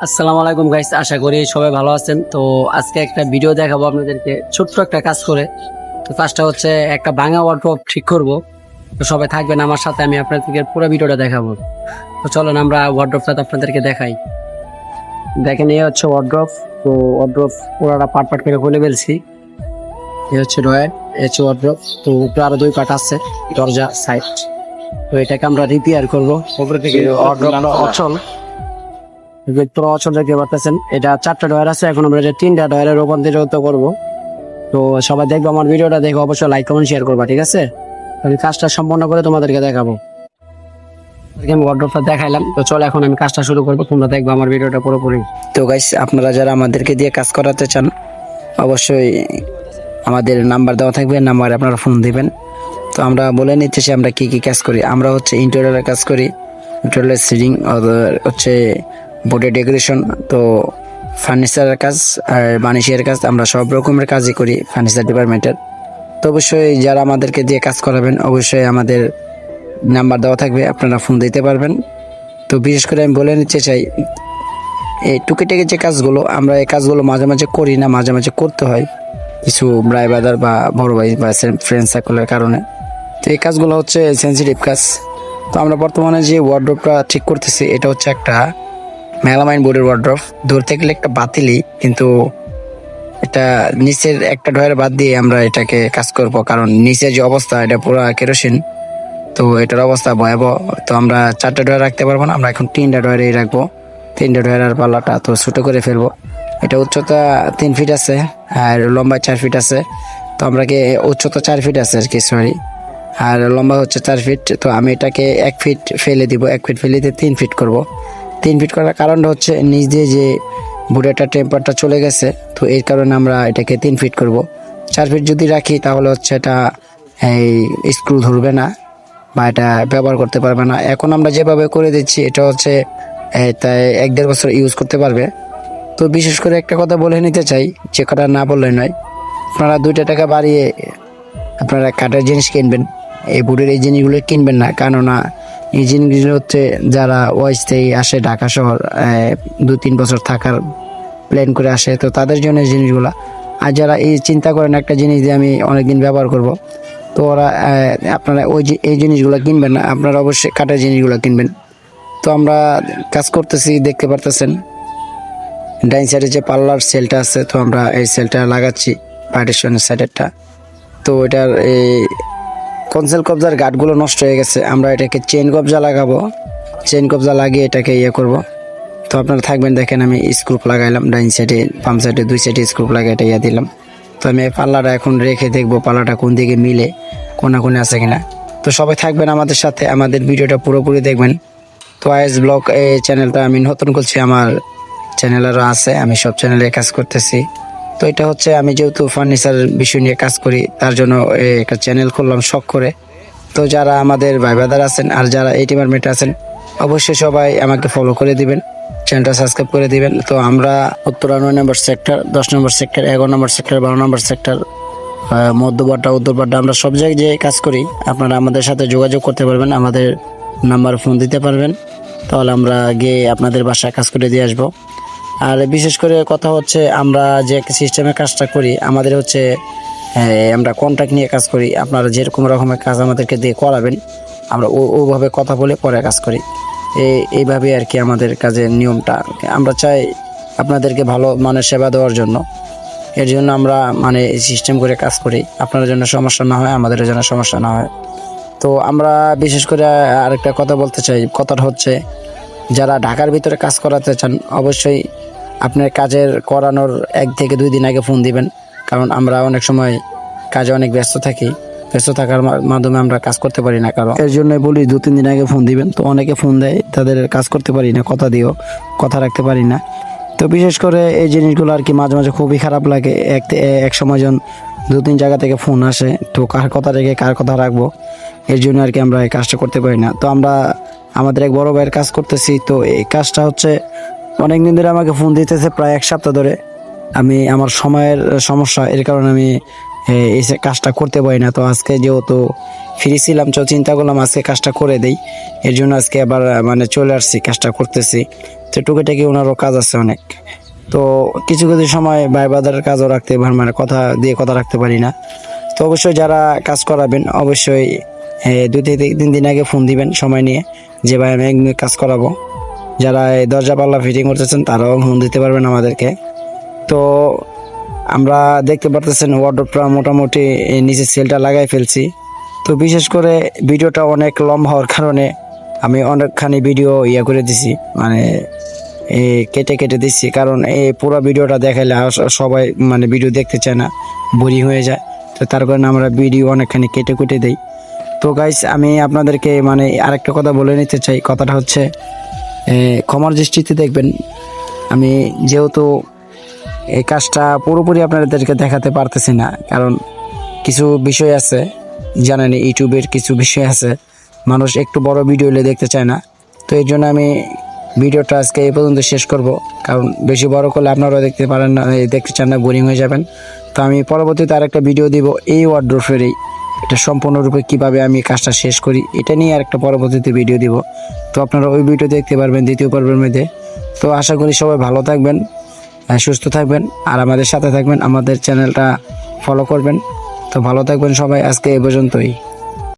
আসসালামু আলাইকুম গাইস, আশা করি সবাই ভালো আছেন। তো আজকে একটা ভিডিও দেখাবো আপনাদেরকে, ছোট্ট একটা কাজ করে। তো কাজটা হচ্ছে একটা ভাঙা ওয়ার্ড্রপ ঠিক করব। তো সবাই থাকবেন আমার সাথে, আমি আপনাদেরকে পুরো ভিডিওটা দেখাবো। তো চলেন আমরা ওয়ার্ড্রপটা আপনাদেরকে দেখাই। দেখেন, এই হচ্ছে ওয়ার্ড্রপ। তো ওয়ার্ড্রপ পুরোটা পার্ট পার্ট করে খুলে ফেলছি। এই হচ্ছে ড্রয়ার, এই হচ্ছে ওয়ার্ড্রপ। তো উপরে আরো দুই পার্ট আছে, দরজা সাইড। তো এটাকে আমরা রিপেয়ার করবো। উপরে থেকে ওয়ার্ড্রপটা অচল, পুরো অচল দেখতে পারতেছেন। এটা 4টা ডয়ার আছে, এখন আমরা এটা 3টা ডয়ারে রূপান্তরিত করবো। তো সবাই দেখবো আমার ভিডিওটা, দেখো অবশ্যই লাইক কমেন্ট শেয়ার করবা, ঠিক আছে? আমি কাজটা সম্পন্ন করে তোমাদেরকে দেখাবো। আমি ওয়ার্ড্রপটা দেখাইলাম, তো চলো এখন আমি কাজটা শুরু করবো, তোমরা দেখবো আমার ভিডিওটা পুরোপুরি। তো গাইস, আপনারা যারা আমাদেরকে দিয়ে কাজ করাতে চান অবশ্যই আমাদের নাম্বার দেওয়া থাকবে, নাম্বারে আপনারা ফোন দিবেন। তো আমরা বলে নিতেছি আমরা কি কি কাজ করি। আমরা হচ্ছে ইন্টেরিয়রের কাজ করি, ইন্টেরিয়র সিলিং, হচ্ছে বোর্ডের ডেকোরেশন, তো ফার্নিচারের কাজ আর বানিশের কাজ, আমরা সব রকমের কাজই করি ফার্নিচার ডিপার্টমেন্টের। তো অবশ্যই যারা আমাদেরকে দিয়ে কাজ করাবেন অবশ্যই আমাদের নাম্বার দেওয়া থাকবে, আপনারা ফোন দিতে পারবেন। তো বিশেষ করে আমি বলে নিতে চাই, এই টুকিটাকি যে কাজগুলো আমরা এই কাজগুলো মাঝে মাঝে করি না, মাঝে মাঝে করতে হয় কিছু ভাই ব্রাদার বা বড় ভাই বা ফ্রেন্ড সার্কেলের কারণে। তো এই কাজগুলো হচ্ছে সেন্সিটিভ কাজ। তো আমরা বর্তমানে যে ওয়ার্ড্রপটা ঠিক করতেছি এটা হচ্ছে একটা মেলামাইন বোর্ডের ওয়ার্ড্রপ। ধরতে গেলে একটা বাতিলই, কিন্তু এটা নিচের একটা ডয়ার বাদ দিয়ে আমরা এটাকে কাজ করব, কারণ নিচের যে অবস্থা এটা পুরো কেরোসিন। তো এটার অবস্থা ভয়াবহ। তো আমরা 4টা ডয়ার রাখতে পারবো না, আমরা এখন 3টা ডয়ারেই রাখবো। 3টা ডয়ারের পাল্লাটা তো ছোটো করে ফেলবো। এটা উচ্চতা 3 ফিট আছে আর লম্বা 4 ফিট আছে। তো আমরা কি উচ্চতা 4 ফিট আছে আর কি, সরি, আর লম্বা হচ্ছে 4 ফিট। তো আমি এটাকে 1 ফিট ফেলে দিব, 1 ফিট ফেলে দিয়ে 3 ফিট করব। 3 ফিট করার কারণটা হচ্ছে নিচ দিয়ে যে বুড়েটা টেম্পারটা চলে গেছে, তো এই কারণে আমরা এটাকে 3 ফিট করব। 4 ফিট যদি রাখি তাহলে হচ্ছে এটা এই স্ক্রু ধরবে না বা এটা ব্যবহার করতে পারবে না। এখন আমরা যেভাবে করে দিচ্ছি এটা হচ্ছে তাই 1-1.5 বছর ইউজ করতে পারবে। তো বিশেষ করে একটা কথা বলে নিতে চাই, যে কথা না বললে নয়, আপনারা 2টা টাকা বাড়িয়ে আপনারা কাঠের জিনিস কিনবেন, এই বুড়ের এই জিনিসগুলো কিনবেন না। কেননা এই জিনিসগুলো হচ্ছে যারা অস্থায়ী আসে ঢাকা শহর 2-3 বছর থাকার প্ল্যান করে আসে, তো তাদের জন্য এই জিনিসগুলো। আর যারা এই চিন্তা করেন একটা জিনিস দিয়ে আমি অনেকদিন ব্যবহার করব, তো ওরা আপনারা এই জিনিসগুলো কিনবেন না, আপনারা অবশ্যই কাঠের জিনিসগুলো কিনবেন। তো আমরা কাজ করতেছি, দেখতে পারতেছেন ডাইন সাইডে যে পাল্লার সেলটা আছে, তো আমরা এই সেলটা লাগাচ্ছি পার্টিশনের সাইডেরটা। তো এটার এই কনসেল কবজার গার্ডগুলো নষ্ট হয়ে গেছে, আমরা এটাকে চেন কবজা লাগাবো। চেন কবজা লাগিয়ে এটাকে করব। তো আপনারা থাকবেন, দেখেন আমি স্ক্রুপ লাগাইলাম ডাইন সাইডে, বাম সাইডে 2 সাইডে স্ক্রুপ লাগিয়ে এটা দিলাম। তো আমি পাল্লাটা এখন রেখে দেখবো পাল্লাটা কোন দিকে মিলে, কোনে আছে কিনা। তো সবাই থাকবেন আমাদের সাথে, আমাদের ভিডিওটা পুরোপুরি দেখবেন। তো আইএস ব্লগ এই চ্যানেলটা আমি নতুন করছি, আমার চ্যানেলেরও আছে, আমি সব চ্যানেলে কাজ করতেছি। তো এটা হচ্ছে আমি যেহেতু ফার্নিচার বিষয় নিয়ে কাজ করি তার জন্য একটা চ্যানেল করলাম শখ করে। তো যারা আমাদের ভাই ব্রাদার আছেন আর যারা এই ডিপার্টমেন্টে আছেন অবশ্যই সবাই আমাকে ফলো করে দিবেন, চ্যানেলটা সাবস্ক্রাইব করে দিবেন। তো আমরা উত্তর 9 নম্বর সেক্টর, 10 নম্বর সেক্টর, 11 নম্বর সেক্টর, 12 নম্বর সেক্টর, মধ্যবাড্ডা, উত্তরবাড্ডা, আমরা সব জায়গায় যে কাজ করি। আপনারা আমাদের সাথে যোগাযোগ করতে পারবেন, আমাদের নাম্বার ফোন দিতে পারবেন, তাহলে আমরা গিয়ে আপনাদের বাসায় কাজ করে দিয়ে আসবো। আর বিশেষ করে কথা হচ্ছে আমরা যে সিস্টেমে কাজটা করি আমাদের হচ্ছে আমরা কন্ট্রাক্ট নিয়ে কাজ করি। আপনারা যেরকম রকমের কাজ আমাদেরকে দিয়ে করাবেন আমরা ওভাবে কথা বলে পরে কাজ করি। এইভাবে আর কি আমাদের কাজের নিয়মটা। আমরা চাই আপনাদেরকে ভালো মানের সেবা দেওয়ার জন্য, এর জন্য আমরা মানে সিস্টেম করে কাজ করি, আপনাদের জন্য সমস্যা না হয়, আমাদের জন্য সমস্যা না হয়। তো আমরা বিশেষ করে আরেকটা কথা বলতে চাই, কথাটা হচ্ছে যারা ঢাকার ভিতরে কাজ করাতে চান অবশ্যই আপনার কাজের করানোর 1 থেকে 2 দিন আগে ফোন দিবেন, কারণ আমরা অনেক সময় কাজে অনেক ব্যস্ত থাকি, ব্যস্ত থাকার মাধ্যমে আমরা কাজ করতে পারি না। কারণ এর জন্যই বলি 2-3 দিন আগে ফোন দিবেন। তো অনেকে ফোন দেয়, তাদের কাজ করতে পারি না, কথা দিও কথা রাখতে পারি না। তো বিশেষ করে এই জিনিসগুলো আর কি মাঝে মাঝে খুবই খারাপ লাগে। এক সময় যখন 2-3 জায়গা থেকে ফোন আসে, তো কার কথা রেখে কার কথা রাখবো, এর জন্য আর কি আমরা এই কাজটা করতে পারি না। তো আমরা আমাদের এক বড় ভাইয়ের কাজ করতেছি, তো এই কাজটা হচ্ছে অনেকদিন ধরে আমাকে ফোন দিতেছে, প্রায় 1 সপ্তাহ ধরে। আমি আমার সময়ের সমস্যা, এর কারণে আমি এই কাজটা করতে পারি না। তো আজকে যেহেতু ফ্রি ছিলাম, তো চিন্তা করলাম আজকে কাজটা করে দেই। এর জন্য আজকে আবার মানে চলে আসছি, কাজটা করতেছি। তো টুকিটাকি ওনারও কাজ আছে অনেক। তো কিছু কিছু সময় ভাই বাজারের কাজও রাখতে পারি, মানে কথা দিয়ে কথা রাখতে পারি না। তো অবশ্যই যারা কাজ করাবেন অবশ্যই 2 থেকে 3 দিন আগে ফোন দিবেন সময় নিয়ে, যে ভাই আমি একদিন কাজ করাবো। যারা এই দরজা পাল্লা ফিটিং করতেছেন তারাও ফোন দিতে পারবেন আমাদেরকে। তো আমরা দেখতে পারতেছেন ওয়ার্ডরোবটা মোটামুটি নিচে সেলটা লাগাই ফেলছি। তো বিশেষ করে ভিডিওটা অনেক লম্বা হওয়ার কারণে আমি অনেকখানি ভিডিও করে দিছি, মানে কেটে কেটে দিচ্ছি, কারণ এই পুরো ভিডিওটা দেখাইলে সবাই মানে ভিডিও দেখতে চায় না, বোরিং হয়ে যায়। তো তার কারণে আমরা ভিডিও অনেকখানি কেটে কেটে দিই। তো গাইস আমি আপনাদেরকে মানে আরেকটা কথা বলে নিতে চাই, কথাটা হচ্ছে ক্ষমার দৃষ্টিতে দেখবেন। আমি যেহেতু এই কাজটা পুরোপুরি আপনাদেরকে দেখাতে পারতেছি না, কারণ কিছু বিষয় আছে, জানেন ইউটিউবের কিছু বিষয় আছে, মানুষ একটু বড় ভিডিও হলে দেখতে চায় না। তো এই জন্য আমি ভিডিওটা আজকে এই পর্যন্ত শেষ করব, কারণ বেশি বড় করলে আপনারাও দেখতে পারেন না, দেখতে চান না, বোরিং হয়ে যাবেন। তো আমি পরবর্তীতে আরেকটা ভিডিও দিব এই ওয়ার্ডরোবেরই, এটা সম্পূর্ণরূপে কিভাবে আমি কাজটা শেষ করি এটা নিয়ে আরেকটা পরবর্তীতে ভিডিও দিব। তো আপনারা ওই ভিডিও দেখতে পারবেন দ্বিতীয় পর্বের মধ্যে। তো আশা করি সবাই ভালো থাকবেন, সুস্থ থাকবেন, আর আমাদের সাথে থাকবেন, আমাদের চ্যানেলটা ফলো করবেন। তো ভালো থাকবেন সবাই, আজকে এ পর্যন্তই।